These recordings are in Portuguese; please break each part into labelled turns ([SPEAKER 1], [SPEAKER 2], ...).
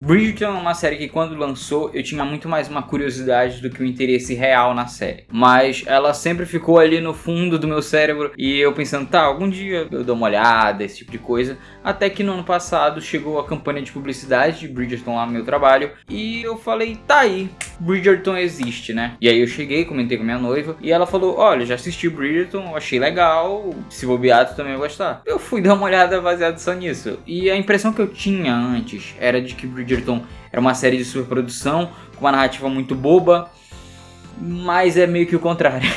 [SPEAKER 1] Bridgerton é uma série que quando lançou eu tinha muito mais uma curiosidade do que um interesse real na série. Mas ela sempre ficou ali no fundo do meu cérebro e eu pensando, tá, algum dia eu dou uma olhada, esse tipo de coisa. Até que no ano passado chegou a campanha de publicidade de Bridgerton lá no meu trabalho e eu falei, tá aí, Bridgerton existe, né? E aí eu cheguei, comentei com minha noiva e ela falou, olha, já assisti Bridgerton, achei legal, se bobear tu também vai gostar. Eu fui dar uma olhada baseada só nisso. E a impressão que eu tinha antes era de que Bridgerton era uma série de superprodução com uma narrativa muito boba, mas é meio que o contrário.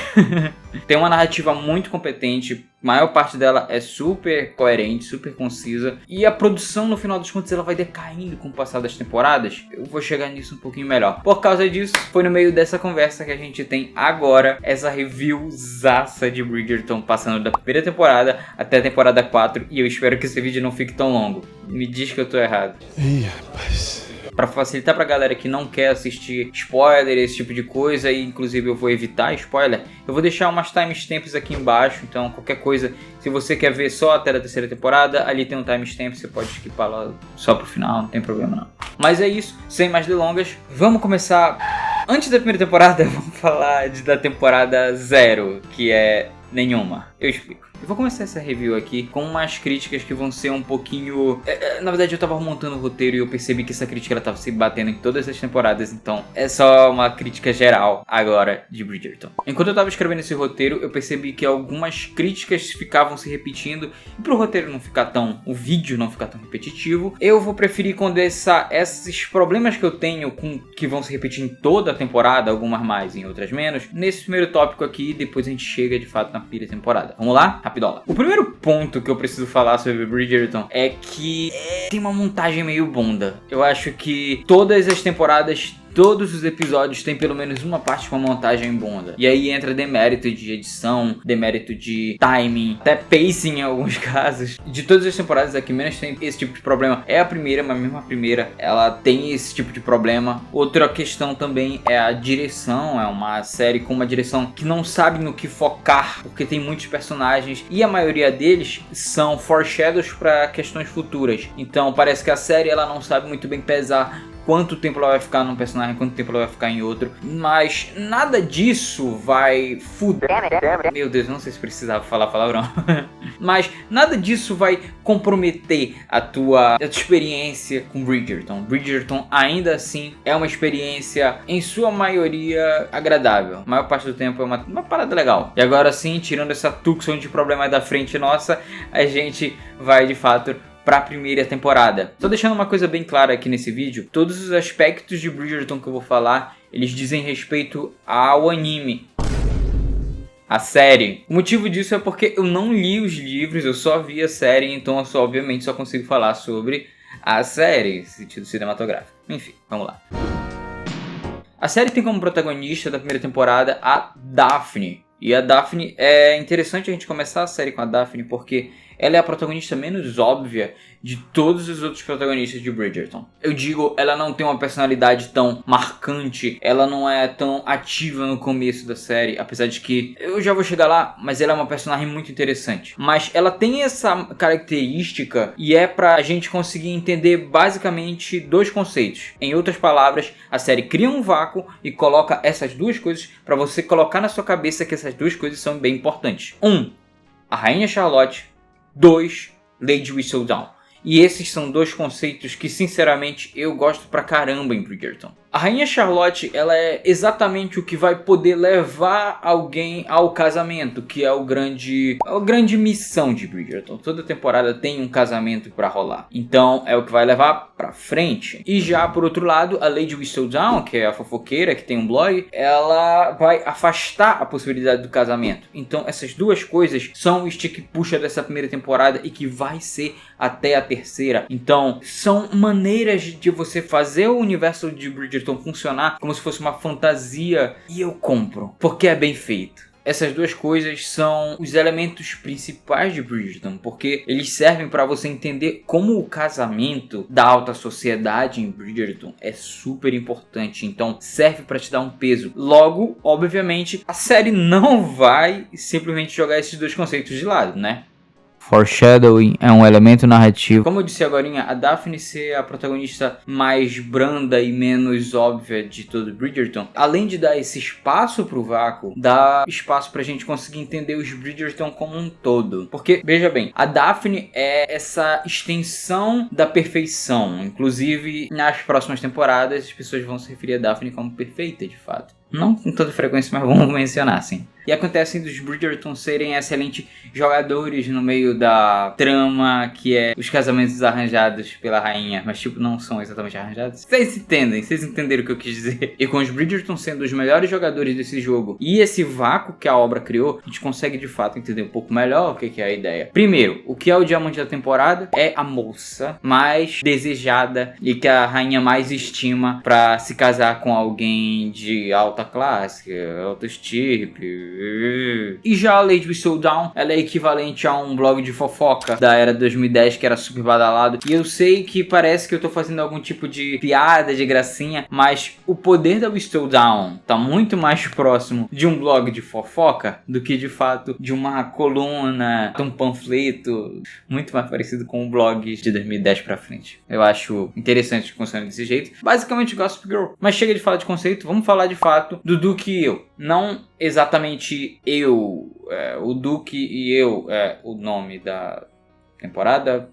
[SPEAKER 1] Tem uma narrativa muito competente, a maior parte dela é super coerente, super concisa, e a produção no final dos contos ela vai decaindo com o passar das temporadas. Eu vou chegar nisso um pouquinho melhor. Por causa disso, foi no meio dessa conversa que a gente tem agora essa reviewzaça de Bridgerton, passando da primeira temporada até a temporada 4, e eu espero que esse vídeo não fique tão longo. Me diz que eu tô errado.
[SPEAKER 2] Ih, rapaz.
[SPEAKER 1] Pra facilitar pra galera que não quer assistir spoiler, esse tipo de coisa, e inclusive eu vou evitar spoiler, eu vou deixar umas timestamps aqui embaixo, então qualquer coisa, se você quer ver só até a terceira temporada, ali tem um timestamp, você pode skipar lá só pro final, não tem problema não. Mas é isso, sem mais delongas, vamos começar. Antes da primeira temporada, vamos falar da temporada 0, que é nenhuma. Eu explico. Eu vou começar essa review aqui com umas críticas que vão ser um pouquinho... Na verdade eu tava montando o roteiro e eu percebi que essa crítica ela tava se batendo em todas as temporadas, então é só uma crítica geral agora de Bridgerton. Enquanto eu tava escrevendo esse roteiro, eu percebi que algumas críticas ficavam se repetindo, e pro roteiro não ficar tão... o vídeo não ficar tão repetitivo, eu vou preferir condensar esses problemas que eu tenho que vão se repetir em toda a temporada, algumas mais e outras menos, nesse primeiro tópico aqui, e depois a gente chega de fato na primeira temporada. Vamos lá? Rapidola. O primeiro ponto que eu preciso falar sobre Bridgerton é que tem uma montagem meio bunda. Eu acho que todas as temporadas, todos os episódios tem pelo menos uma parte com uma montagem bunda. E aí entra demérito de edição, demérito de timing, até pacing em alguns casos. De todas as temporadas, a que menos tem esse tipo de problema é a primeira, mas mesmo a primeira ela tem esse tipo de problema. Outra questão também é a direção. É uma série com uma direção que não sabe no que focar, porque tem muitos personagens e a maioria deles são foreshadows para questões futuras. Então parece que a série ela não sabe muito bem pesar quanto tempo ela vai ficar num personagem, quanto tempo ela vai ficar em outro. Mas nada disso vai fuder. Meu Deus, não sei se precisava falar palavrão. Mas nada disso vai comprometer a tua experiência com Bridgerton. Bridgerton ainda assim é uma experiência em sua maioria agradável. A maior parte do tempo é uma parada legal. E agora sim, tirando essa tucson de problema da frente nossa, a gente vai de fato para a primeira temporada. Tô deixando uma coisa bem clara aqui nesse vídeo. Todos os aspectos de Bridgerton que eu vou falar, eles dizem respeito ao anime, a série. O motivo disso é porque eu não li os livros, eu só vi a série, então eu obviamente só consigo falar sobre a série, sentido cinematográfico. Enfim, vamos lá. A série tem como protagonista da primeira temporada a Daphne. E a Daphne, é interessante a gente começar a série com a Daphne porque ela é a protagonista menos óbvia de todos os outros protagonistas de Bridgerton. Eu digo, ela não tem uma personalidade tão marcante, ela não é tão ativa no começo da série, apesar de que eu já vou chegar lá, mas ela é uma personagem muito interessante. Mas ela tem essa característica e é pra gente conseguir entender basicamente dois conceitos. Em outras palavras, a série cria um vácuo e coloca essas duas coisas pra você colocar na sua cabeça que essas duas coisas são bem importantes. 1. A Rainha Charlotte. 2. Lady Whistledown. E esses são dois conceitos que sinceramente eu gosto pra caramba em Bridgerton. A Rainha Charlotte, ela é exatamente o que vai poder levar alguém ao casamento, que é a grande missão de Bridgerton. Toda temporada tem um casamento pra rolar. Então é o que vai levar pra frente. E já por outro lado, a Lady Whistledown, que é a fofoqueira, que tem um blog, ela vai afastar a possibilidade do casamento. Então essas duas coisas são o stick puxa dessa primeira temporada e que vai ser até a terceira. Então são maneiras de você fazer o universo de Bridgerton funcionar como se fosse uma fantasia, e eu compro, porque é bem feito. Essas duas coisas são os elementos principais de Bridgerton, porque eles servem para você entender como o casamento da alta sociedade em Bridgerton é super importante, então serve para te dar um peso. Logo, obviamente, a série não vai simplesmente jogar esses dois conceitos de lado, né? Foreshadowing é um elemento narrativo. Como eu disse agorinha, a Daphne ser a protagonista mais branda e menos óbvia de todo Bridgerton, além de dar esse espaço pro vácuo, dá espaço pra gente conseguir entender os Bridgerton como um todo. Porque, veja bem, a Daphne é essa extensão da perfeição. Inclusive, nas próximas temporadas, as pessoas vão se referir a Daphne como perfeita, de fato. Não com toda frequência, mas vamos mencionar, sim. E acontece dos Bridgerton serem excelentes jogadores no meio da trama, que é os casamentos arranjados pela rainha, mas tipo, não são exatamente arranjados. Vocês entendem, vocês entenderam o que eu quis dizer. E com os Bridgerton sendo os melhores jogadores desse jogo e esse vácuo que a obra criou, a gente consegue de fato entender um pouco melhor o que é a ideia. Primeiro, o que é o diamante da temporada? É a moça mais desejada e que a rainha mais estima pra se casar com alguém de alta classe, alta estirpe. E já a Lady Whistledown, ela é equivalente a um blog de fofoca da era 2010 que era super badalado. E eu sei que parece que eu tô fazendo algum tipo de piada, de gracinha, mas o poder da Whistledown tá muito mais próximo de um blog de fofoca do que de fato de uma coluna, de um panfleto, muito mais parecido com blogs de 2010 pra frente. Eu acho interessante que funcione desse jeito. Basicamente Gossip Girl. Mas chega de falar de conceito, vamos falar de fato do Duke e eu. Não exatamente eu, o Duke e eu é o nome da temporada.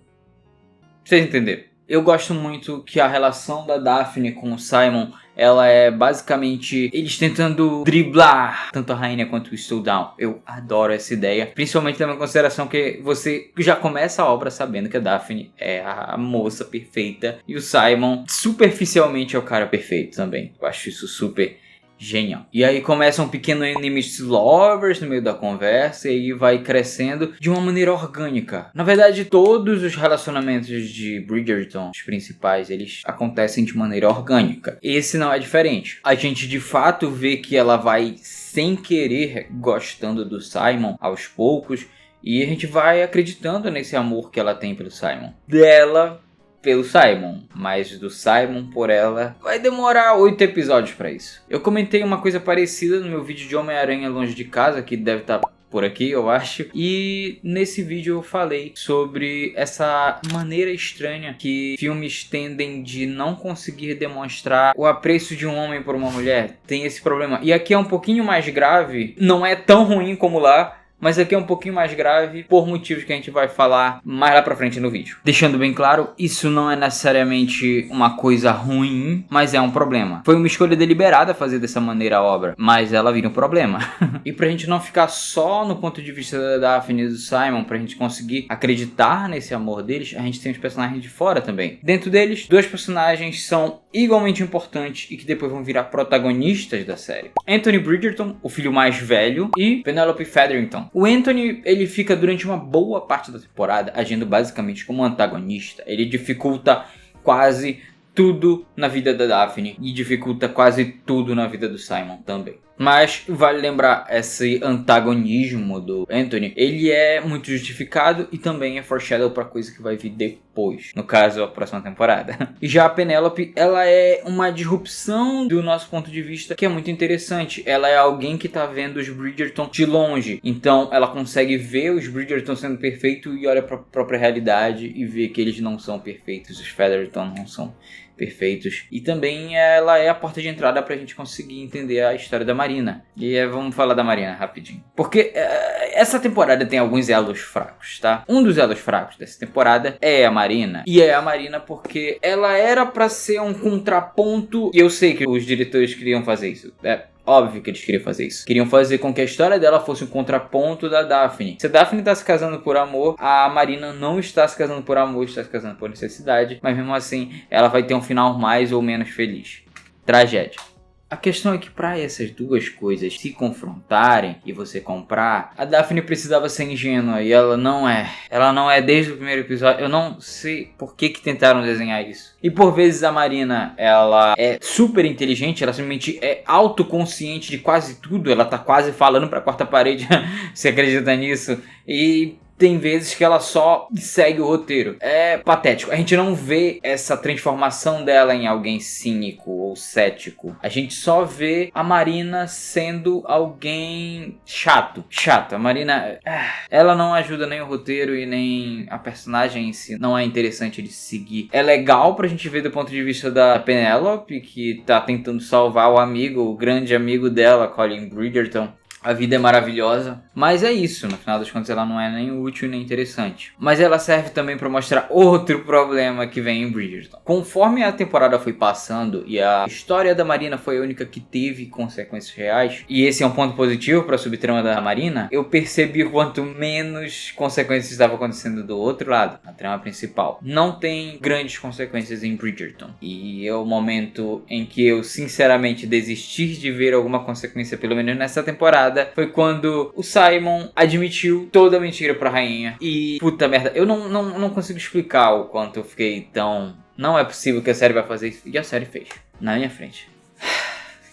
[SPEAKER 1] Vocês entenderam? Eu gosto muito que a relação da Daphne com o Simon, ela é basicamente eles tentando driblar tanto a rainha quanto o Whistledown. Eu adoro essa ideia, principalmente levando em consideração que você já começa a obra sabendo que a Daphne é a moça perfeita e o Simon superficialmente é o cara perfeito também. Eu acho isso super genial. E aí começa um pequeno enemies to lovers no meio da conversa e aí vai crescendo de uma maneira orgânica. Na verdade, todos os relacionamentos de Bridgerton, os principais, eles acontecem de maneira orgânica. Esse não é diferente. A gente de fato vê que ela vai sem querer gostando do Simon aos poucos e a gente vai acreditando nesse amor que ela tem pelo Simon. Dela pelo Simon, mas do Simon por ela vai demorar 8 episódios pra isso. Eu comentei uma coisa parecida no meu vídeo de Homem-Aranha Longe de Casa, que deve estar por aqui, eu acho. E nesse vídeo eu falei sobre essa maneira estranha que filmes tendem de não conseguir demonstrar o apreço de um homem por uma mulher. Tem esse problema. E aqui é um pouquinho mais grave, não é tão ruim como lá, mas aqui é um pouquinho mais grave por motivos que a gente vai falar mais lá pra frente no vídeo. Deixando bem claro, isso não é necessariamente uma coisa ruim, mas é um problema. Foi uma escolha deliberada fazer dessa maneira a obra, mas ela vira um problema. E pra gente não ficar só no ponto de vista da Daphne e do Simon, pra gente conseguir acreditar nesse amor deles, a gente tem os personagens de fora também. Dentro deles, 2 personagens são igualmente importantes e que depois vão virar protagonistas da série. Anthony Bridgerton, o filho mais velho, e Penelope Featherington. O Anthony, ele fica durante uma boa parte da temporada agindo basicamente como um antagonista. Ele dificulta quase tudo na vida da Daphne e dificulta quase tudo na vida do Simon também. Mas vale lembrar, esse antagonismo do Anthony, ele é muito justificado e também é foreshadow para coisa que vai vir depois. No caso, a próxima temporada. E já a Penelope, ela é uma disrupção do nosso ponto de vista que é muito interessante. Ela é alguém que tá vendo os Bridgerton de longe. Então, ela consegue ver os Bridgerton sendo perfeitos e olha para a própria realidade e vê que eles não são perfeitos. Os Featherton não são perfeitos. E também ela é a porta de entrada pra gente conseguir entender a história da Marina. E vamos falar da Marina rapidinho. Porque essa temporada tem alguns elos fracos, tá? Um dos elos fracos dessa temporada é a Marina. E é a Marina porque ela era pra ser um contraponto. E eu sei que os diretores queriam fazer isso. Óbvio que eles queriam fazer isso. Queriam fazer com que a história dela fosse um contraponto da Daphne. Se a Daphne está se casando por amor, a Marina não está se casando por amor, está se casando por necessidade. Mas mesmo assim, ela vai ter um final mais ou menos feliz. Tragédia. A questão é que para essas duas coisas se confrontarem e você comprar, a Daphne precisava ser ingênua e ela não é. Ela não é desde o primeiro episódio. Eu não sei por que tentaram desenhar isso. E por vezes a Marina, ela é super inteligente, ela simplesmente é autoconsciente de quase tudo. Ela tá quase falando pra quarta parede, você acredita nisso? E tem vezes que ela só segue o roteiro. É patético. A gente não vê essa transformação dela em alguém cínico ou cético. A gente só vê a Marina sendo alguém chato. A Marina, ela não ajuda nem o roteiro e nem a personagem em si. Não é interessante de seguir. É legal pra gente ver do ponto de vista da Penelope, que tá tentando salvar o amigo, o grande amigo dela, Colin Bridgerton. A vida é maravilhosa, mas é isso, no final das contas ela não é nem útil nem interessante. Mas ela serve também para mostrar outro problema que vem em Bridgerton. Conforme a temporada foi passando e a história da Marina foi a única que teve consequências reais, e esse é um ponto positivo para a subtrama da Marina, eu percebi quanto menos consequências estava acontecendo do outro lado, a trama principal. Não tem grandes consequências em Bridgerton, e é o momento em que eu sinceramente desisti de ver alguma consequência, pelo menos nessa temporada, foi quando o Simon admitiu toda a mentira pra rainha. E puta merda, eu não consigo explicar o quanto eu fiquei tão... Não é possível que a série vai fazer isso. E a série fez, na minha frente.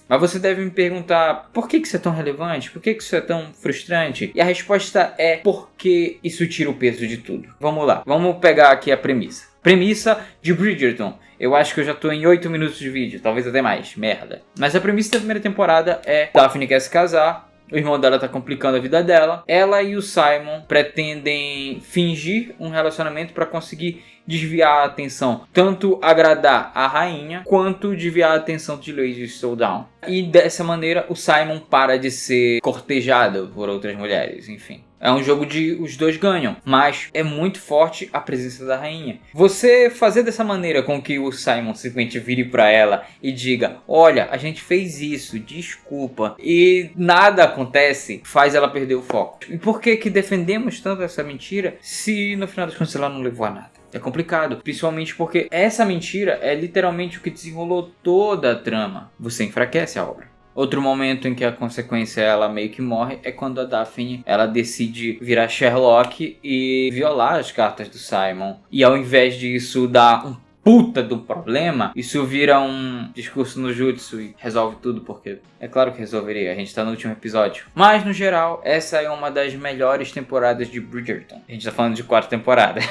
[SPEAKER 1] Mas você deve me perguntar, por que isso é tão relevante? Por que isso é tão frustrante? E a resposta é porque isso tira o peso de tudo. Vamos lá, vamos pegar aqui a premissa. Premissa de Bridgerton. Eu acho que eu já tô em 8 minutos de vídeo, talvez até mais, merda. Mas a premissa da primeira temporada é: Daphne quer se casar, o irmão dela tá complicando a vida dela. Ela e o Simon pretendem fingir um relacionamento para conseguir desviar a atenção, tanto agradar a rainha, quanto desviar a atenção de Lady Whistledown. E dessa maneira o Simon para de ser cortejado por outras mulheres, enfim. É um jogo de os dois ganham, mas é muito forte a presença da rainha. Você fazer dessa maneira com que o Simon simplesmente vire pra ela e diga: olha, a gente fez isso, desculpa, e nada acontece, faz ela perder o foco. E por que defendemos tanto essa mentira se no final das contas ela não levou a nada? É complicado, principalmente porque essa mentira é literalmente o que desenrolou toda a trama. Você enfraquece a obra. Outro momento em que a consequência ela meio que morre é quando a Daphne ela decide virar Sherlock e violar as cartas do Simon. E ao invés disso dar um puta do problema, isso vira um discurso no jutsu e resolve tudo, porque é claro que resolveria, a gente tá no último episódio. Mas no geral, essa é uma das melhores temporadas de Bridgerton. A gente tá falando de 4 temporadas.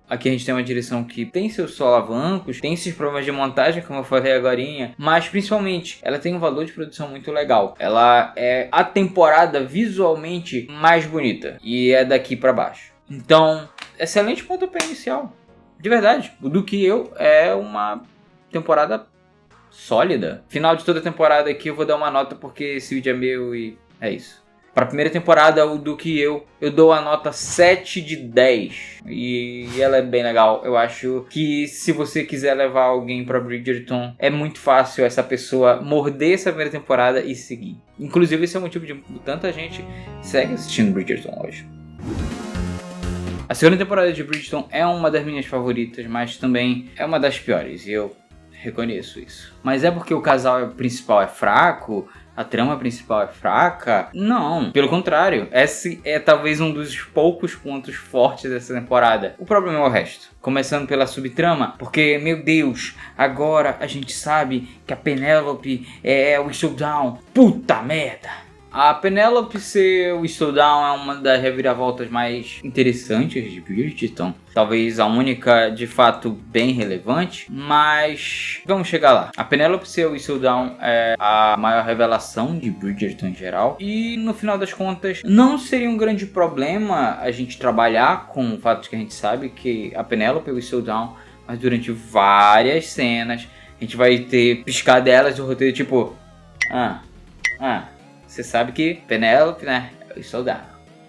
[SPEAKER 1] Aqui a gente tem uma direção que tem seus solavancos, tem esses problemas de montagem, como eu falei agorinha, mas principalmente ela tem um valor de produção muito legal. Ela é a temporada visualmente mais bonita e é daqui pra baixo. Então, excelente pontapé inicial. De verdade, o do que eu é uma temporada sólida. Final de toda a temporada aqui eu vou dar uma nota porque esse vídeo é meu e é isso. Para a primeira temporada, o do que eu dou a nota 7 de 10. E ela é bem legal. Eu acho que se você quiser levar alguém para Bridgerton, é muito fácil essa pessoa morder essa primeira temporada e seguir. Inclusive, esse é o motivo de tanta gente segue assistindo Bridgerton hoje. A segunda temporada de Bridgerton é uma das minhas favoritas, mas também é uma das piores. E eu reconheço isso. Mas é porque o casal principal é fraco? A trama principal é fraca? Não, pelo contrário. Esse é talvez um dos poucos pontos fortes dessa temporada. O problema é o resto. Começando pela subtrama, porque, meu Deus, agora a gente sabe que a Penelope é o Whistledown. Puta merda! A Penelope ser o Whistledown é uma das reviravoltas mais interessantes de Bridgerton. Talvez a única, de fato, bem relevante. Mas vamos chegar lá. A Penelope ser o Whistledown é a maior revelação de Bridgerton em geral. E no final das contas, não seria um grande problema a gente trabalhar com o fato de que a gente sabe que a Penelope é o Whistledown. Mas durante várias cenas, a gente vai ter piscadelas do roteiro tipo... Você sabe que Penelope, né, é o Whistledown.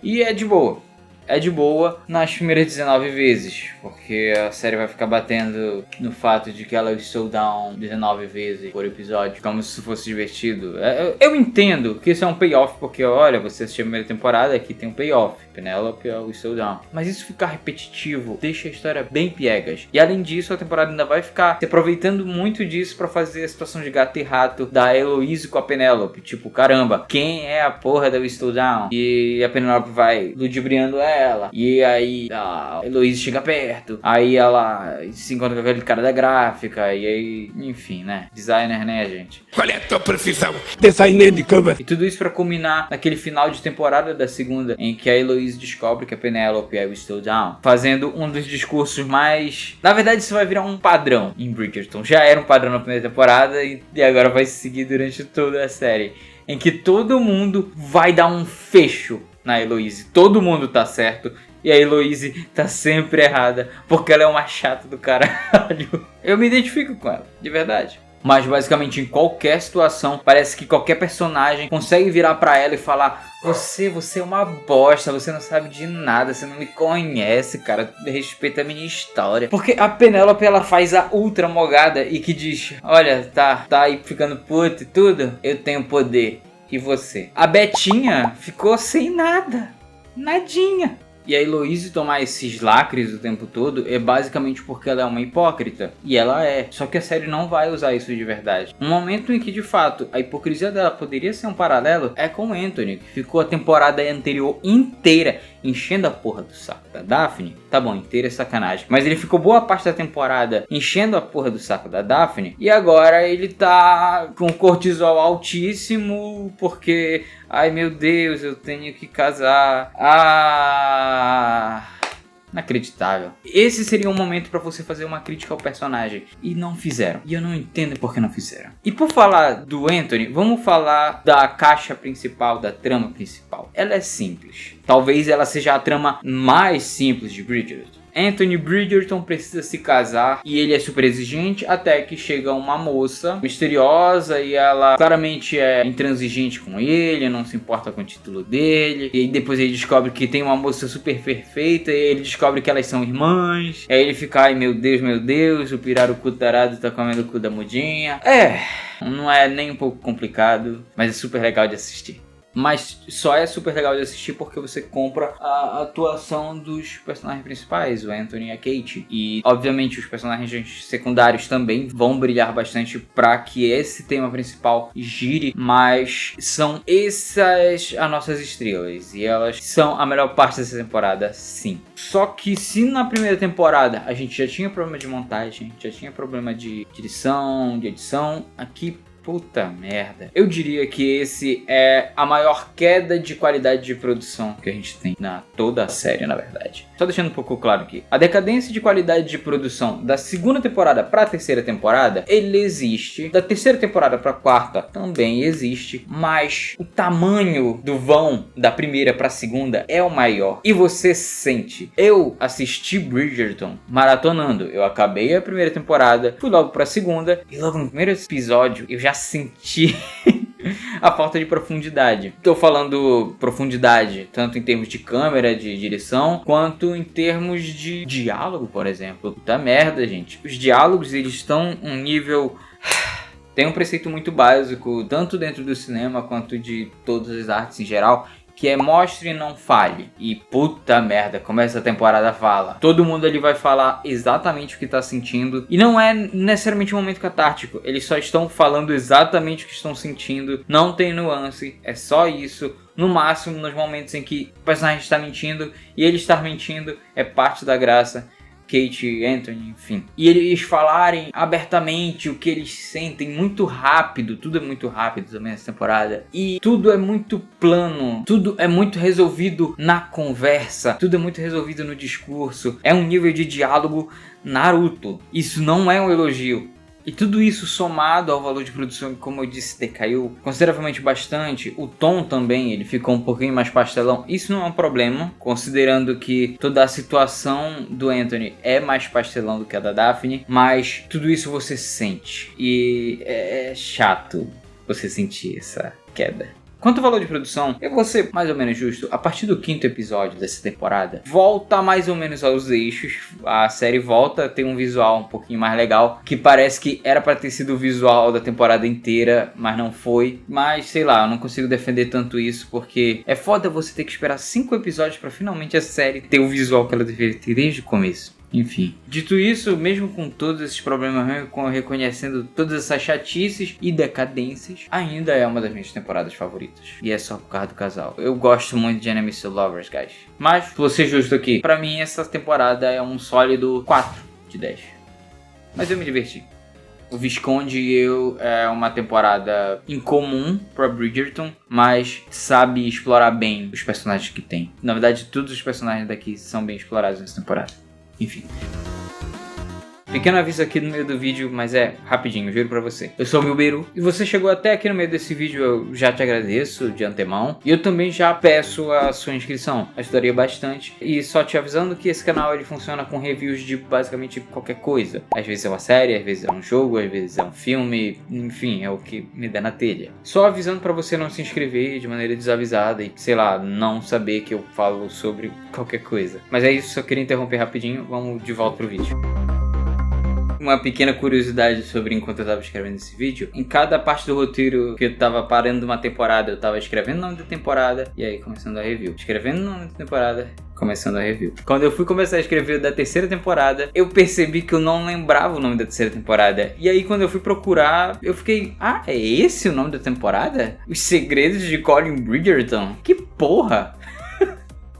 [SPEAKER 1] E é de boa. É de boa nas primeiras 19 vezes. Porque a série vai ficar batendo no fato de que ela é o Whistledown 19 vezes por episódio. Como se fosse divertido. Eu entendo que isso é um payoff. Porque olha, você assistiu a primeira temporada, aqui tem um payoff. Penelope é o Whistledown. Mas isso ficar repetitivo deixa a história bem piegas. E além disso, a temporada ainda vai ficar se aproveitando muito disso pra fazer a situação de gato e rato da Heloise com a Penelope. Tipo, caramba, quem é a porra da Whistledown? E a Penelope vai ludibriando ela. ela, e aí a Heloise chega perto, aí ela se encontra com aquele cara da gráfica, e aí, enfim, né? Designer, né, gente?
[SPEAKER 2] Qual é a tua profissão? Designer de cover.
[SPEAKER 1] E tudo isso pra culminar naquele final de temporada da segunda, em que a Heloise descobre que a Penelope é o Still Down, fazendo um dos discursos mais... Na verdade, isso vai virar um padrão em Bridgerton. Já era um padrão na primeira temporada e agora vai seguir durante toda a série, em que todo mundo vai dar um fecho na Heloise. Todo mundo tá certo e a Heloise tá sempre errada, porque ela é uma chata do caralho. Eu me identifico com ela, de verdade. Mas basicamente em qualquer situação, parece que qualquer personagem consegue virar pra ela e falar: Você é uma bosta, você não sabe de nada, você não me conhece, cara, respeita a minha história. Porque a Penélope, ela faz a ultra mogada e que diz: olha, tá aí ficando puto e tudo, eu tenho poder. E você? A Betinha ficou sem nada, nadinha. E a Heloise tomar esses lacres o tempo todo é basicamente porque ela é uma hipócrita. E ela é. Só que a série não vai usar isso de verdade. Um momento em que, de fato, a hipocrisia dela poderia ser um paralelo é com o Anthony, que ficou a temporada anterior inteira enchendo a porra do saco da Daphne. Tá bom, inteira é sacanagem. Mas ele ficou boa parte da temporada enchendo a porra do saco da Daphne. E agora ele tá com cortisol altíssimo porque... Ai meu Deus, eu tenho que casar. Inacreditável. Esse seria um momento pra você fazer uma crítica ao personagem. E não fizeram. E eu não entendo por que não fizeram. E por falar do Anthony, vamos falar da caixa principal, da trama principal. Ela é simples. Talvez ela seja a trama mais simples de Bridgerton. Anthony Bridgerton precisa se casar e ele é super exigente até que chega uma moça misteriosa e ela claramente é intransigente com ele, não se importa com o título dele. E aí depois ele descobre que tem uma moça super perfeita e ele descobre que elas são irmãs. E aí ele fica: ai meu Deus, o pirarucu tarado tá comendo o cu da mudinha. Não é nem um pouco complicado, mas é super legal de assistir. Mas só é super legal de assistir porque você compra a atuação dos personagens principais, o Anthony e a Kate. E, obviamente, os personagens secundários também vão brilhar bastante para que esse tema principal gire. Mas são essas as nossas estrelas. E elas são a melhor parte dessa temporada, sim. Só que se na primeira temporada a gente já tinha problema de montagem, já tinha problema de direção, de edição, aqui... Puta merda. Eu diria que esse é a maior queda de qualidade de produção que a gente tem na toda a série, na verdade. Só deixando um pouco claro aqui. A decadência de qualidade de produção da segunda temporada para a terceira temporada, ele existe. Da terceira temporada para a quarta também existe. Mas o tamanho do vão da primeira para a segunda é o maior. E você sente. Eu assisti Bridgerton maratonando. Eu acabei a primeira temporada, fui logo para a segunda. E logo no primeiro episódio eu já senti a falta de profundidade. Estou falando profundidade tanto em termos de câmera, de direção, quanto em termos de diálogo, por exemplo. Puta merda, gente. Os diálogos, eles estão um nível... Tem um preceito muito básico, tanto dentro do cinema quanto de todas as artes em geral, que é mostre e não fale. E puta merda, como essa temporada fala. Todo mundo ali vai falar exatamente o que tá sentindo. E não é necessariamente um momento catártico. Eles só estão falando exatamente o que estão sentindo. Não tem nuance, é só isso. No máximo, nos momentos em que o personagem está mentindo e ele estar mentindo, é parte da graça. Kate, Anthony, enfim. E eles falarem abertamente o que eles sentem muito rápido. Tudo é muito rápido também nessa temporada. E tudo é muito plano. Tudo é muito resolvido na conversa. Tudo é muito resolvido no discurso. É um nível de diálogo Naruto. Isso não é um elogio. E tudo isso somado ao valor de produção, que, como eu disse, decaiu consideravelmente bastante. O tom também, ele ficou um pouquinho mais pastelão. Isso não é um problema, considerando que toda a situação do Anthony é mais pastelão do que a da Daphne. Mas tudo isso você sente. E é chato você sentir essa queda. Quanto ao valor de produção, eu vou ser mais ou menos justo. A partir do 5º episódio dessa temporada, volta mais ou menos aos eixos. A série volta a ter um visual um pouquinho mais legal, que parece que era pra ter sido o visual da temporada inteira, mas não foi. Mas sei lá, eu não consigo defender tanto isso, porque é foda você ter que esperar 5 episódios pra finalmente a série ter o visual que ela deveria ter desde o começo. Enfim. Dito isso, mesmo com todos esses problemas, reconhecendo todas essas chatices e decadências, ainda é uma das minhas temporadas favoritas. E é só por causa do casal. Eu gosto muito de Enemies to Lovers, guys. Mas, vou ser justo aqui, pra mim essa temporada é um sólido 4 de 10. Mas eu me diverti. O Visconde é uma temporada incomum pra Bridgerton, mas sabe explorar bem os personagens que tem. Na verdade, todos os personagens daqui são bem explorados nessa temporada. Enfim. Pequeno aviso aqui no meio do vídeo, mas é rapidinho, juro pra você. Eu sou o Milbeiro e você chegou até aqui no meio desse vídeo, eu já te agradeço de antemão. E eu também já peço a sua inscrição, ajudaria bastante. E só te avisando que esse canal ele funciona com reviews de basicamente qualquer coisa. Às vezes é uma série, às vezes é um jogo, às vezes é um filme, enfim, é o que me der na telha. Só avisando pra você não se inscrever de maneira desavisada e, sei lá, não saber que eu falo sobre qualquer coisa. Mas é isso, só queria interromper rapidinho, vamos de volta pro vídeo. Uma pequena curiosidade sobre enquanto eu tava escrevendo esse vídeo. Em cada parte do roteiro que eu tava parando uma temporada, eu tava escrevendo o nome da temporada e aí começando a review. Escrevendo o nome da temporada, começando a review. Quando eu fui começar a escrever da terceira temporada, eu percebi que eu não lembrava o nome da terceira temporada. E aí quando eu fui procurar, eu fiquei... Ah, é esse o nome da temporada? Os Segredos de Colin Bridgerton? Que porra!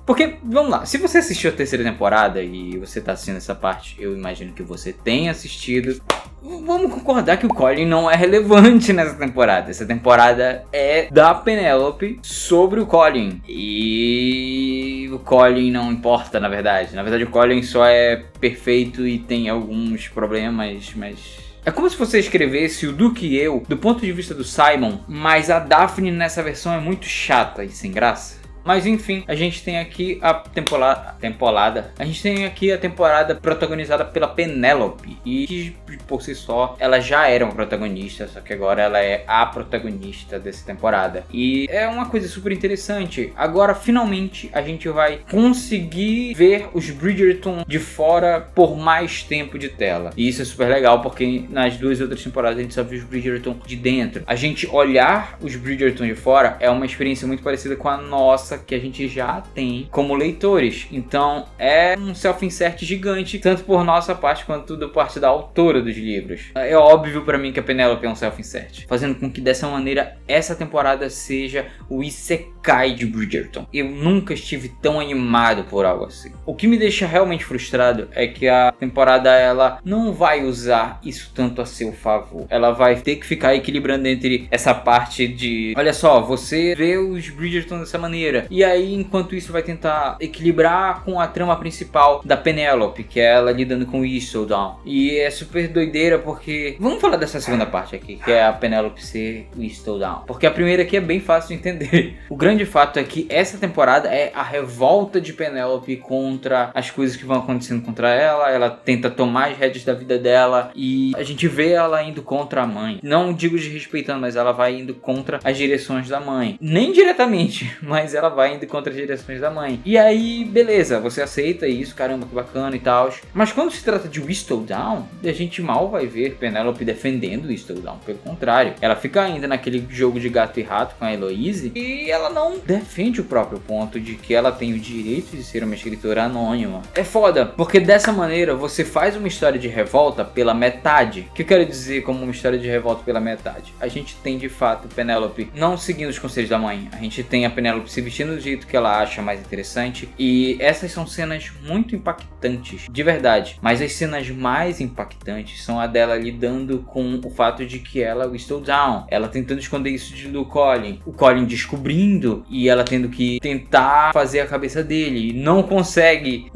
[SPEAKER 1] Porque, vamos lá, se você assistiu a terceira temporada e você tá assistindo essa parte, eu imagino que você tenha assistido. Vamos concordar que o Colin não é relevante nessa temporada. Essa temporada é da Penélope sobre o Colin. E o Colin não importa, na verdade. Na verdade, o Colin só é perfeito e tem alguns problemas, mas... É como se você escrevesse o Duque e eu do ponto de vista do Simon, mas a Daphne nessa versão é muito chata e sem graça. Mas enfim, a gente tem aqui a temporada. A gente tem aqui a temporada protagonizada pela Penélope. E que por si só, ela já era uma protagonista, só que agora ela é a protagonista dessa temporada. E é uma coisa super interessante. Agora, finalmente, a gente vai conseguir ver os Bridgerton de fora por mais tempo de tela. E isso é super legal, porque nas duas outras temporadas a gente só viu os Bridgerton de dentro. A gente olhar os Bridgerton de fora é uma experiência muito parecida com a nossa, que a gente já tem como leitores. Então é um self-insert gigante, tanto por nossa parte quanto da parte da autora dos livros. É óbvio pra mim que a Penélope é um self-insert, fazendo com que dessa maneira essa temporada seja o Isekai de Bridgerton. Eu nunca estive tão animado por algo assim. O que me deixa realmente frustrado é que a temporada ela não vai usar isso tanto a seu favor. Ela vai ter que ficar equilibrando entre essa parte de, olha só, você vê os Bridgerton dessa maneira, e aí enquanto isso vai tentar equilibrar com a trama principal da Penélope, que é ela lidando com o Whistledown. E é super doideira porque... Vamos falar dessa segunda parte aqui, que é a Penélope ser Whistledown, porque a primeira aqui é bem fácil de entender. O grande fato é que essa temporada é a revolta de Penélope contra as coisas que vão acontecendo contra ela. Ela tenta tomar as rédeas da vida dela e a gente vê ela indo contra a mãe. Não digo desrespeitando, mas ela vai indo contra as direções da mãe. Nem diretamente, mas ela vai indo contra as direções da mãe. E aí, beleza, você aceita isso, caramba, que bacana e tal. Mas quando se trata de Whistledown, a gente mal vai ver Penélope defendendo Whistledown. Pelo contrário, ela fica ainda naquele jogo de gato e rato com a Heloise e ela não defende o próprio ponto de que ela tem o direito de ser uma escritora anônima. É foda, porque dessa maneira você faz uma história de revolta pela metade. O que eu quero dizer como uma história de revolta pela metade? A gente tem de fato Penélope não seguindo os conselhos da mãe. A gente tem a Penélope se vestindo do jeito que ela acha mais interessante. E essas são cenas muito impactantes, de verdade. Mas as cenas mais impactantes são a dela lidando com o fato de que ela é Whistledown. Ela tentando esconder isso do Colin. O Colin descobrindo e ela tendo que tentar fazer a cabeça dele. E não consegue.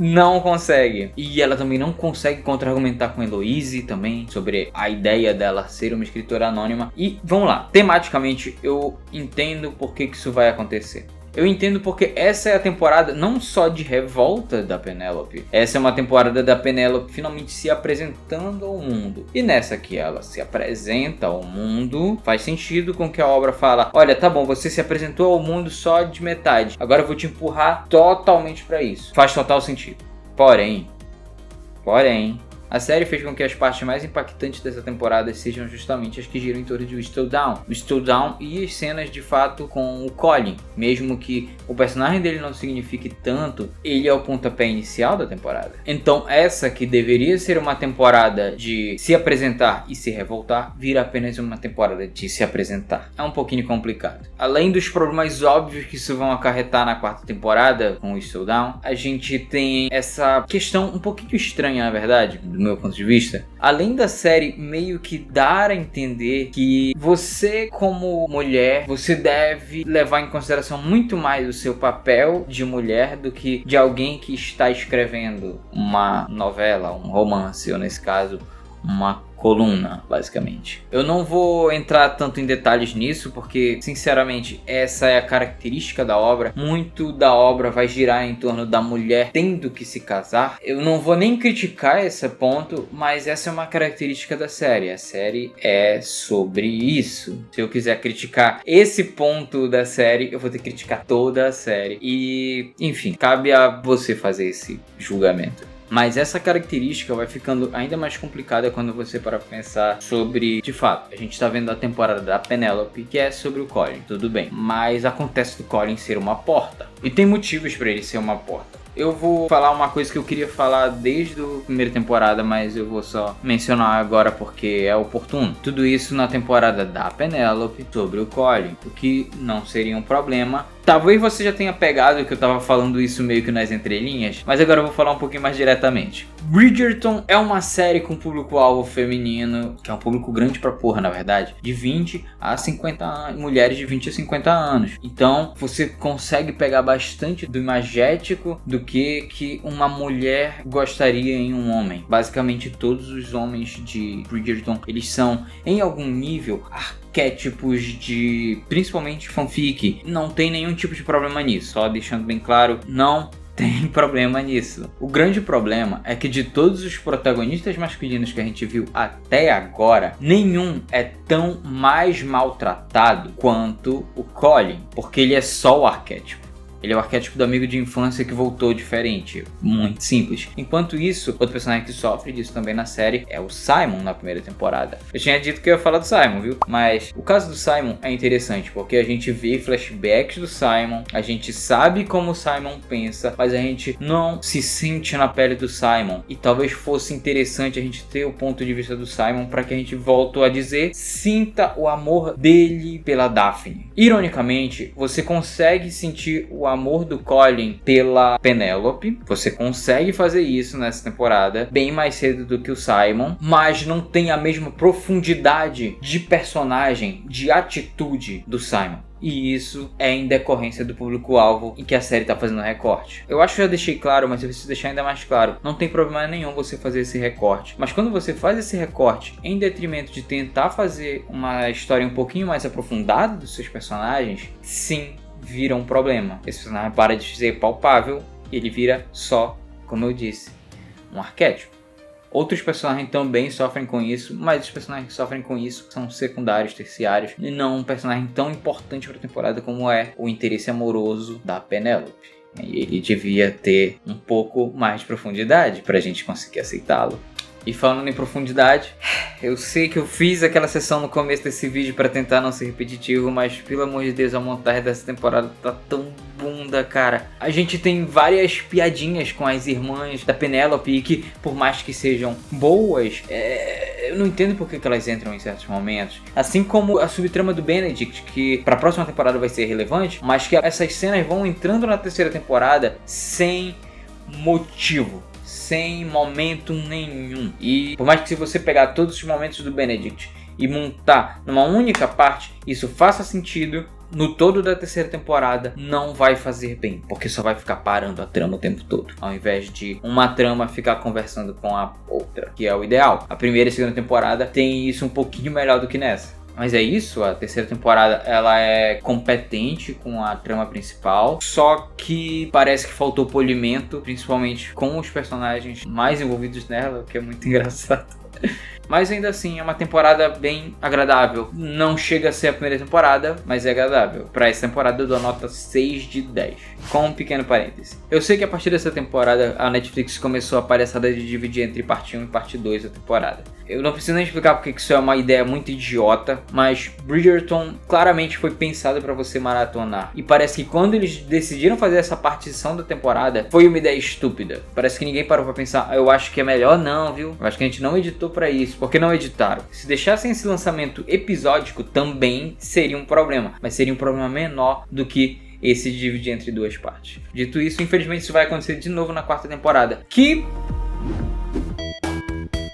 [SPEAKER 1] E ela também não consegue contra-argumentar com Heloise também sobre a ideia dela ser uma escritora anônima. E vamos lá, tematicamente eu entendo por que isso vai acontecer. Eu entendo porque essa é a temporada não só de revolta da Penélope. Essa é uma temporada da Penélope finalmente se apresentando ao mundo. E nessa que ela se apresenta ao mundo, faz sentido com que a obra fala: olha, tá bom, você se apresentou ao mundo só de metade. Agora eu vou te empurrar totalmente pra isso. Faz total sentido. Porém, A série fez com que as partes mais impactantes dessa temporada sejam justamente as que giram em torno de Whistledown. Whistledown e as cenas de fato com o Colin. Mesmo que o personagem dele não signifique tanto, ele é o pontapé inicial da temporada. Então essa que deveria ser uma temporada de se apresentar e se revoltar, vira apenas uma temporada de se apresentar. É um pouquinho complicado. Além dos problemas óbvios que isso vão acarretar na quarta temporada com Whistledown, a gente tem essa questão um pouquinho estranha, na verdade, do meu ponto de vista. Além da série meio que dar a entender que você, como mulher, você deve levar em consideração muito mais o seu papel de mulher do que de alguém que está escrevendo uma novela, um romance, ou nesse caso, uma coluna, basicamente. Eu não vou entrar tanto em detalhes nisso, porque, sinceramente, essa é a característica da obra. Muito da obra vai girar em torno da mulher tendo que se casar. Eu não vou nem criticar esse ponto, mas essa é uma característica da série. A série é sobre isso. Se eu quiser criticar esse ponto da série, eu vou ter que criticar toda a série. E, enfim, cabe a você fazer esse julgamento. Mas essa característica vai ficando ainda mais complicada quando você para pensar sobre, de fato, a gente está vendo a temporada da Penelope, que é sobre o Colin, tudo bem. Mas acontece do Colin ser uma porta. E tem motivos para ele ser uma porta. Eu vou falar uma coisa que eu queria falar desde a primeira temporada, mas eu vou só mencionar agora porque é oportuno. Tudo isso na temporada da Penelope sobre o Colin, o que não seria um problema. Talvez você já tenha pegado que eu tava falando isso meio que nas entrelinhas, mas agora eu vou falar um pouquinho mais diretamente. Bridgerton é uma série com público-alvo feminino, que é um público grande pra porra, na verdade, de 20 a 50 anos, mulheres de 20 a 50 anos. Então, você consegue pegar bastante do imagético do que uma mulher gostaria em um homem. Basicamente, todos os homens de Bridgerton, eles são, em algum nível, arquétipos de, principalmente, fanfic. Não tem nenhum tipo de problema nisso, só deixando bem claro, não tem problema nisso. O grande problema é que de todos os protagonistas masculinos que a gente viu até agora, nenhum é tão mais maltratado quanto o Colin, porque ele é só o arquétipo. Ele é o arquétipo do amigo de infância que voltou diferente. Muito simples. Enquanto isso, outro personagem que sofre disso também na série é o Simon na primeira temporada. Eu tinha dito que eu ia falar do Simon, viu? Mas o caso do Simon é interessante, porque a gente vê flashbacks do Simon, a gente sabe como o Simon pensa, mas a gente não se sente na pele do Simon. E talvez fosse interessante a gente ter o ponto de vista do Simon para que a gente volte a dizer, sinta o amor dele pela Daphne. Ironicamente, você consegue sentir o amor do Colin pela Penelope. Você consegue fazer isso nessa temporada bem mais cedo do que o Simon, mas não tem a mesma profundidade de personagem, de atitude do Simon. E isso é em decorrência do público-alvo em que a série está fazendo recorte. Eu acho que já deixei claro, mas eu preciso deixar ainda mais claro. Não tem problema nenhum você fazer esse recorte. Mas quando você faz esse recorte em detrimento de tentar fazer uma história um pouquinho mais aprofundada dos seus personagens, sim, vira um problema. Esse personagem para de ser palpável e ele vira só, como eu disse, um arquétipo. Outros personagens também sofrem com isso, mas os personagens que sofrem com isso são secundários, terciários, e não um personagem tão importante para a temporada como é o interesse amoroso da Penelope. E ele devia ter um pouco mais de profundidade para a gente conseguir aceitá-lo. E falando em profundidade, eu sei que eu fiz aquela sessão no começo desse vídeo para tentar não ser repetitivo, mas pelo amor de Deus, a montagem dessa temporada tá tão bunda, cara. A gente tem várias piadinhas com as irmãs da Penelope que, por mais que sejam boas, eu não entendo por que elas entram em certos momentos. Assim como a subtrama do Benedict, que para a próxima temporada vai ser relevante, mas que essas cenas vão entrando na terceira temporada sem motivo. Sem momento nenhum. E por mais que se você pegar todos os momentos do Benedict e montar numa única parte, isso faça sentido, no todo da terceira temporada não vai fazer bem, porque só vai ficar parando a trama o tempo todo, ao invés de uma trama ficar conversando com a outra, que é o ideal. A primeira e a segunda temporada tem isso um pouquinho melhor do que nessa. Mas é isso, a terceira temporada ela é competente com a trama principal, só que parece que faltou polimento, principalmente com os personagens mais envolvidos nela, o que é muito engraçado. Mas ainda assim é uma temporada bem agradável. Não chega a ser a primeira temporada, mas é agradável. Pra essa temporada eu dou nota 6 de 10. Com um pequeno parêntese. Eu sei que a partir dessa temporada a Netflix começou a palhaçada de dividir entre parte 1 e parte 2 da temporada. Eu não preciso nem explicar porque isso é uma ideia muito idiota, mas Bridgerton claramente foi pensado para você maratonar. E parece que quando eles decidiram fazer essa partição da temporada, foi uma ideia estúpida. Parece que ninguém parou para pensar, eu acho que é melhor não, viu? Eu acho que a gente não editou para isso. Por que não editaram? Se deixassem esse lançamento episódico também seria um problema, mas seria um problema menor do que esse dividir entre duas partes. Dito isso, infelizmente isso vai acontecer de novo na quarta temporada, que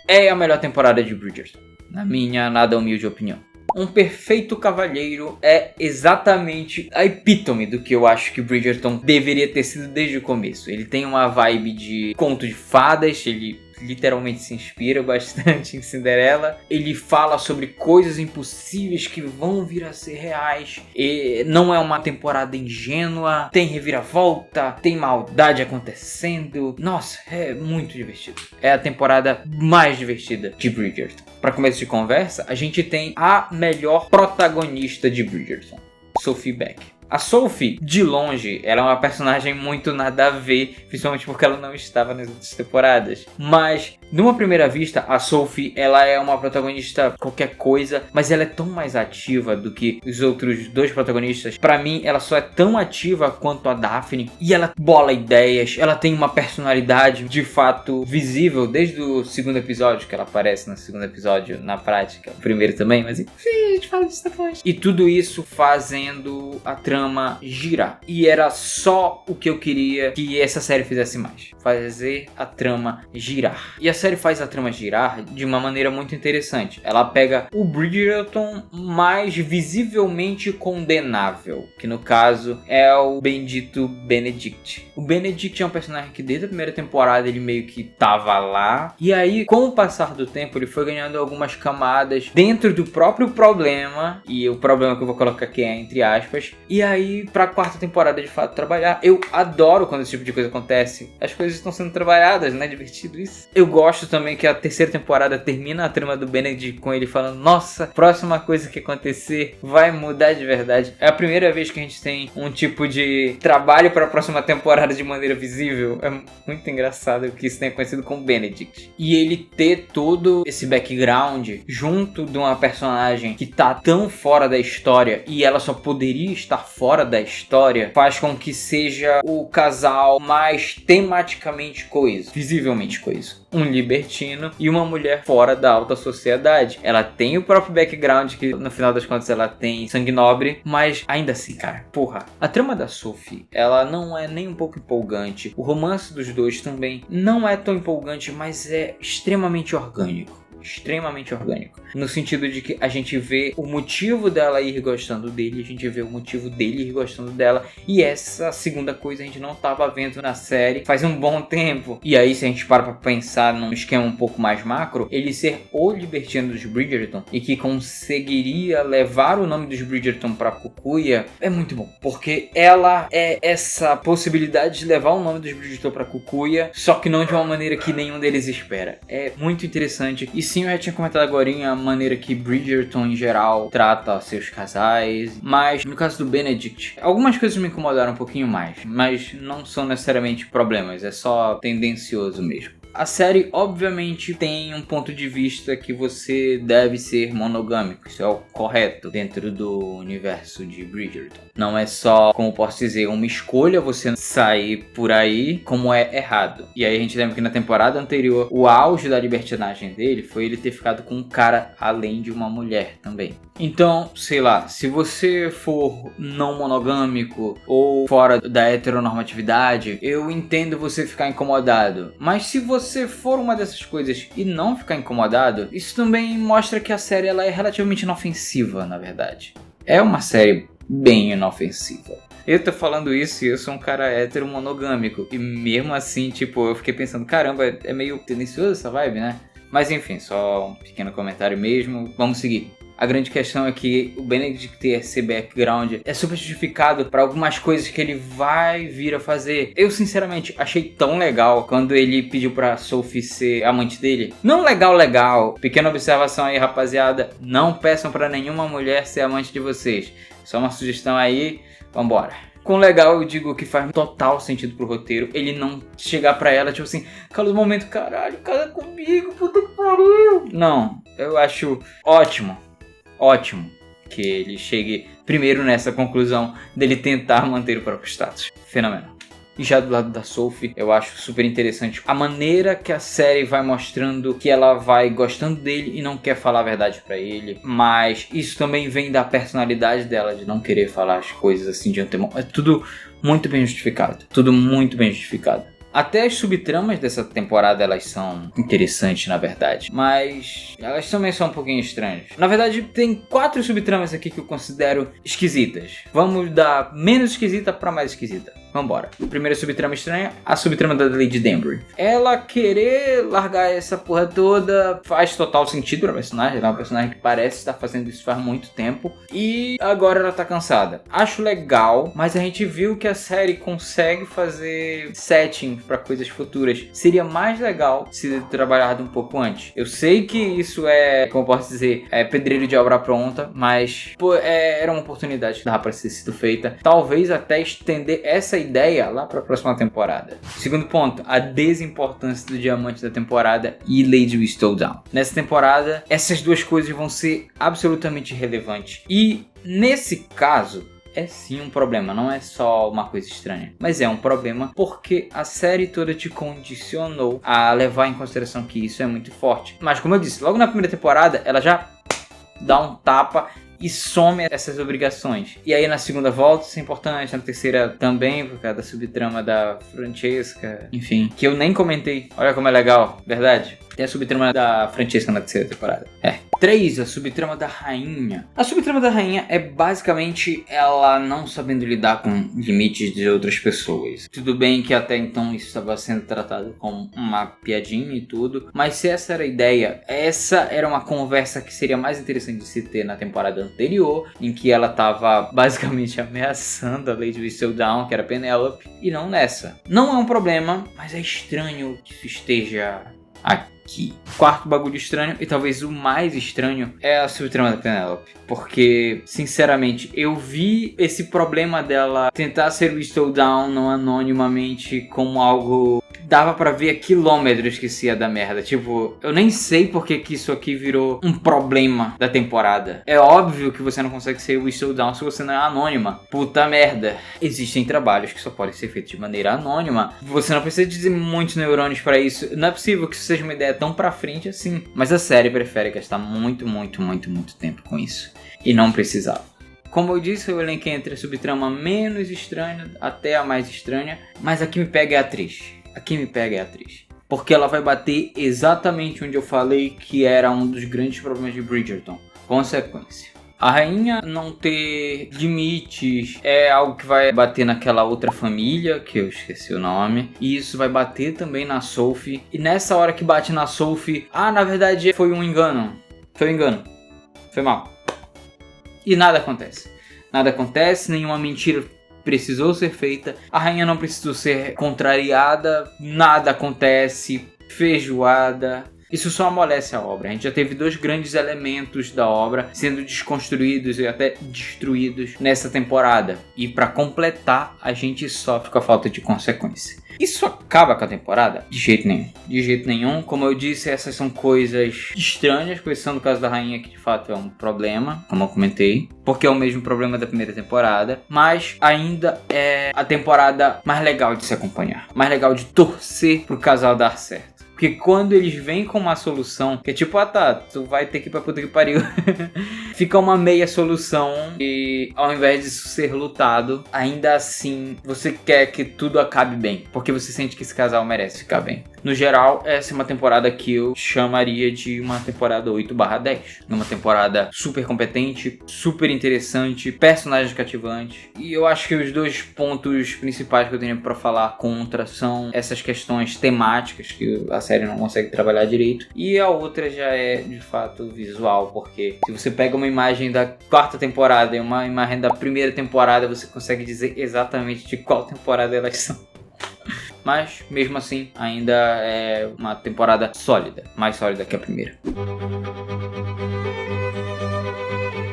[SPEAKER 1] é a melhor temporada de Bridgerton, na minha nada humilde opinião. Um Perfeito Cavalheiro é exatamente a epítome do que eu acho que Bridgerton deveria ter sido desde o começo. Ele tem uma vibe de conto de fadas, ele literalmente se inspira bastante em Cinderela. Ele fala sobre coisas impossíveis que vão vir a ser reais. E não é uma temporada ingênua, tem reviravolta, tem maldade acontecendo. Nossa, é muito divertido. É a temporada mais divertida de Bridgerton. Para começo de conversa, a gente tem a melhor protagonista de Bridgerton, Sophie Beck. A Sophie, de longe, ela é uma personagem muito nada a ver, principalmente porque ela não estava nas outras temporadas. Mas, numa primeira vista, a Sophie, ela é uma protagonista qualquer coisa, mas ela é tão mais ativa do que os outros dois protagonistas. Pra mim, ela só é tão ativa quanto a Daphne, e ela bola ideias, ela tem uma personalidade de fato visível desde o segundo episódio, que ela aparece no segundo episódio na prática, o primeiro também, mas enfim, a gente fala disso depois. E tudo isso fazendo a trama girar. E era só o que eu queria que essa série fizesse mais. Fazer a trama girar. E a série faz a trama girar de uma maneira muito interessante. Ela pega o Bridgerton mais visivelmente condenável, que no caso é o bendito Benedict. O Benedict é um personagem que desde a primeira temporada ele meio que tava lá. E aí, com o passar do tempo, ele foi ganhando algumas camadas dentro do próprio problema. E o problema que eu vou colocar aqui é entre aspas. E aí, pra quarta temporada de fato trabalhar, eu adoro quando esse tipo de coisa acontece. As coisas estão sendo trabalhadas, não é divertido isso? Eu gosto também que a terceira temporada termina a trama do Benedict com ele falando, nossa, próxima coisa que acontecer vai mudar de verdade. É a primeira vez que a gente tem um tipo de trabalho para a próxima temporada de maneira visível. É muito engraçado que isso tenha acontecido com o Benedict. E ele ter todo esse background junto de uma personagem que tá tão fora da história e ela só poderia estar fora da história, faz com que seja o casal mais tematicamente coeso, visivelmente coeso. Um libertino e uma mulher fora da alta sociedade. Ela tem o próprio background, que no final das contas ela tem sangue nobre, mas ainda assim, cara, porra. A trama da Sophie, ela não é nem um pouco empolgante. O romance dos dois também não é tão empolgante, mas é extremamente orgânico. Extremamente orgânico, no sentido de que a gente vê o motivo dela ir gostando dele, a gente vê o motivo dele ir gostando dela, e essa segunda coisa a gente não estava vendo na série faz um bom tempo. E aí, se a gente para pra pensar num esquema um pouco mais macro, ele ser o libertino dos Bridgerton e que conseguiria levar o nome dos Bridgerton pra Cucuia é muito bom, porque ela é essa possibilidade de levar o nome dos Bridgerton pra Cucuia, só que não de uma maneira que nenhum deles espera. É muito interessante. E sim, eu já tinha comentado agora a maneira que Bridgerton em geral trata seus casais, mas no caso do Benedict, algumas coisas me incomodaram um pouquinho mais, mas não são necessariamente problemas, é só tendencioso mesmo. A série, obviamente, tem um ponto de vista que você deve ser monogâmico. Isso é o correto dentro do universo de Bridgerton. Não é só, como posso dizer, uma escolha você sair por aí, como é errado. E aí a gente lembra que na temporada anterior, o auge da libertinagem dele foi ele ter ficado com um cara além de uma mulher também. Então, sei lá, se você for não monogâmico ou fora da heteronormatividade, eu entendo você ficar incomodado. Mas se você for uma dessas coisas e não ficar incomodado, isso também mostra que a série ela é relativamente inofensiva, na verdade. É uma série bem inofensiva. Eu tô falando isso e eu sou um cara hétero monogâmico. E mesmo assim, tipo, eu fiquei pensando, caramba, é meio tendencioso essa vibe, né? Mas enfim, só um pequeno comentário mesmo. Vamos seguir. A grande questão é que o Benedict ter esse background é super justificado para algumas coisas que ele vai vir a fazer. Eu, sinceramente, achei tão legal quando ele pediu pra Sophie ser amante dele. Não legal. Pequena observação aí, rapaziada. Não peçam pra nenhuma mulher ser amante de vocês. Só uma sugestão aí. Vambora. Com legal, eu digo que faz total sentido pro roteiro. Ele não chegar pra ela, tipo assim, cala momento, caralho, casa comigo, puta que pariu. Não, eu acho ótimo que ele chegue primeiro nessa conclusão dele tentar manter o próprio status. Fenomenal. E já do lado da Sophie, eu acho super interessante a maneira que a série vai mostrando que ela vai gostando dele e não quer falar a verdade pra ele. Mas isso também vem da personalidade dela, de não querer falar as coisas assim de antemão. É tudo muito bem justificado. Até as subtramas dessa temporada, elas são interessantes, na verdade. Mas elas também são um pouquinho estranhas. Na verdade, tem 4 subtramas aqui que eu considero esquisitas. Vamos da menos esquisita pra mais esquisita. Vambora. Primeira subtrama estranha, a subtrama da Lady Danbury. Ela querer largar essa porra toda faz total sentido pra personagem. Ela é uma personagem que parece estar fazendo isso faz muito tempo. E agora ela tá cansada. Acho legal, mas a gente viu que a série consegue fazer setting para coisas futuras. Seria mais legal se trabalhado um pouco antes. Eu sei que isso é, como eu posso dizer, é pedreiro de obra pronta, mas pô, era uma oportunidade que dava para ser sido feita. Talvez até estender essa ideia lá para a próxima temporada. Segundo ponto, a desimportância do diamante da temporada e Lady Whistledown. Nessa temporada, essas duas coisas vão ser absolutamente relevantes. E nesse caso, é sim um problema, não é só uma coisa estranha, mas é um problema porque a série toda te condicionou a levar em consideração que isso é muito forte. Mas como eu disse, logo na primeira temporada ela já dá um tapa e some essas obrigações. E aí na segunda volta isso é importante, na terceira também, por causa da subtrama da Francesca, enfim, que eu nem comentei. Olha como é legal, verdade? Tem a subtrama da Francesca na terceira temporada. 3, a subtrama da rainha. A subtrama da rainha é basicamente ela não sabendo lidar com limites de outras pessoas. Tudo bem que até então isso estava sendo tratado como uma piadinha e tudo, mas se essa era a ideia, essa era uma conversa que seria mais interessante de se ter na temporada anterior, em que ela estava basicamente ameaçando a Lady Whistledown, que era Penelope, e não nessa. Não é um problema, mas é estranho que isso esteja aqui. Quarto bagulho estranho, e talvez o mais estranho, é a subtrama da Penelope. Porque, sinceramente, eu vi esse problema dela tentar ser Whistledown não anonimamente como algo... Dava pra ver a quilômetros que isso ia dar merda. Tipo, eu nem sei porque que isso aqui virou um problema da temporada. É óbvio que você não consegue ser Whistledown se você não é anônima. Puta merda. Existem trabalhos que só podem ser feitos de maneira anônima. Você não precisa dizer muitos neurônios pra isso. Não é possível que isso seja uma ideia tão pra frente assim. Mas a série prefere gastar muito tempo com isso. E não precisava. Como eu disse, eu elenquei entre a subtrama menos estranha até a mais estranha. Mas a que me pega é a atriz. Porque ela vai bater exatamente onde eu falei que era um dos grandes problemas de Bridgerton. Consequência. A rainha não ter limites é algo que vai bater naquela outra família, que eu esqueci o nome. E isso vai bater também na Sophie. E nessa hora que bate na Sophie, na verdade foi um engano. Foi mal. E nada acontece, nenhuma mentira precisou ser feita, a rainha não precisou ser contrariada, nada acontece, feijoada. Isso só amolece a obra. A gente já teve 2 grandes elementos da obra sendo desconstruídos e até destruídos nessa temporada. E para completar, a gente sofre com a falta de consequência. Isso acaba com a temporada? De jeito nenhum. Como eu disse, essas são coisas estranhas, com exceção do caso da rainha, que de fato é um problema, como eu comentei, porque é o mesmo problema da primeira temporada, mas ainda é a temporada mais legal de se acompanhar, mais legal de torcer pro casal dar certo. Porque quando eles vêm com uma solução, que é tipo, tu vai ter que ir pra puta que pariu. Fica uma meia solução e ao invés disso ser lutado, ainda assim você quer que tudo acabe bem. Porque você sente que esse casal merece ficar bem. no geral, essa é uma temporada que eu chamaria de uma temporada 8/10. Uma temporada super competente, super interessante, personagens cativantes. E eu acho que os dois pontos principais que eu tenho pra falar contra são essas questões temáticas que a série não consegue trabalhar direito. E a outra já é, de fato, visual, porque se você pega uma imagem da quarta temporada e uma imagem da primeira temporada, você consegue dizer exatamente de qual temporada elas são. Mas, mesmo assim, ainda é uma temporada sólida, mais sólida que a primeira.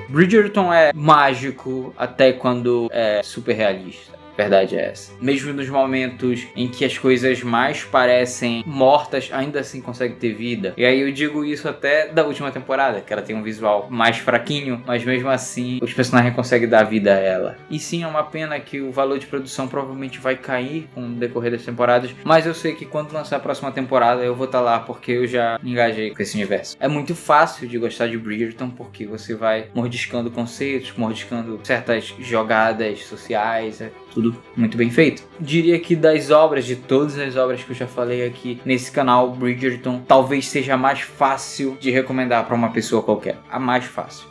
[SPEAKER 1] Bridgerton é mágico até quando é super realista. Verdade é essa. Mesmo nos momentos em que as coisas mais parecem mortas, ainda assim consegue ter vida. E aí eu digo isso até da última temporada, que ela tem um visual mais fraquinho, mas mesmo assim os personagens conseguem dar vida a ela. E sim, é uma pena que o valor de produção provavelmente vai cair com o decorrer das temporadas, mas eu sei que quando lançar a próxima temporada eu vou estar lá, porque eu já me engajei com esse universo. É muito fácil de gostar de Bridgerton, porque você vai mordiscando conceitos, mordiscando certas jogadas sociais, tudo muito bem feito. Diria que das obras, de todas as obras que eu já falei aqui nesse canal, Bridgerton talvez seja a mais fácil de recomendar para uma pessoa qualquer. A mais fácil.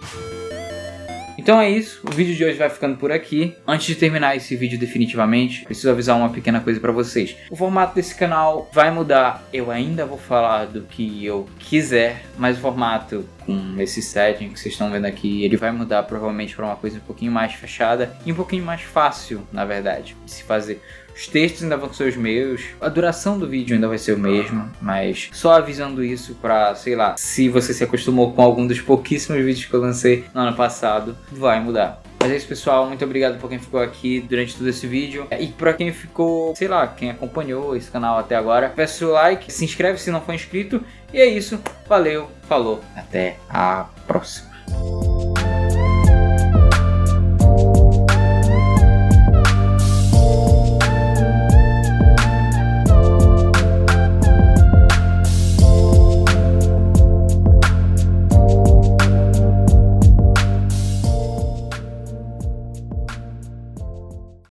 [SPEAKER 1] Então é isso, o vídeo de hoje vai ficando por aqui. Antes de terminar esse vídeo definitivamente, preciso avisar uma pequena coisa pra vocês. O formato desse canal vai mudar, eu ainda vou falar do que eu quiser, mas o formato com esse setting que vocês estão vendo aqui, ele vai mudar provavelmente pra uma coisa um pouquinho mais fechada e um pouquinho mais fácil, na verdade, de se fazer. Os textos ainda vão ser os meus, a duração do vídeo ainda vai ser o mesmo, mas só avisando isso pra, sei lá, se você se acostumou com algum dos pouquíssimos vídeos que eu lancei no ano passado, vai mudar. Mas é isso, pessoal, muito obrigado por quem ficou aqui durante todo esse vídeo e pra quem ficou, sei lá, quem acompanhou esse canal até agora, peço o like, se inscreve se não for inscrito e é isso, valeu, falou, até a próxima.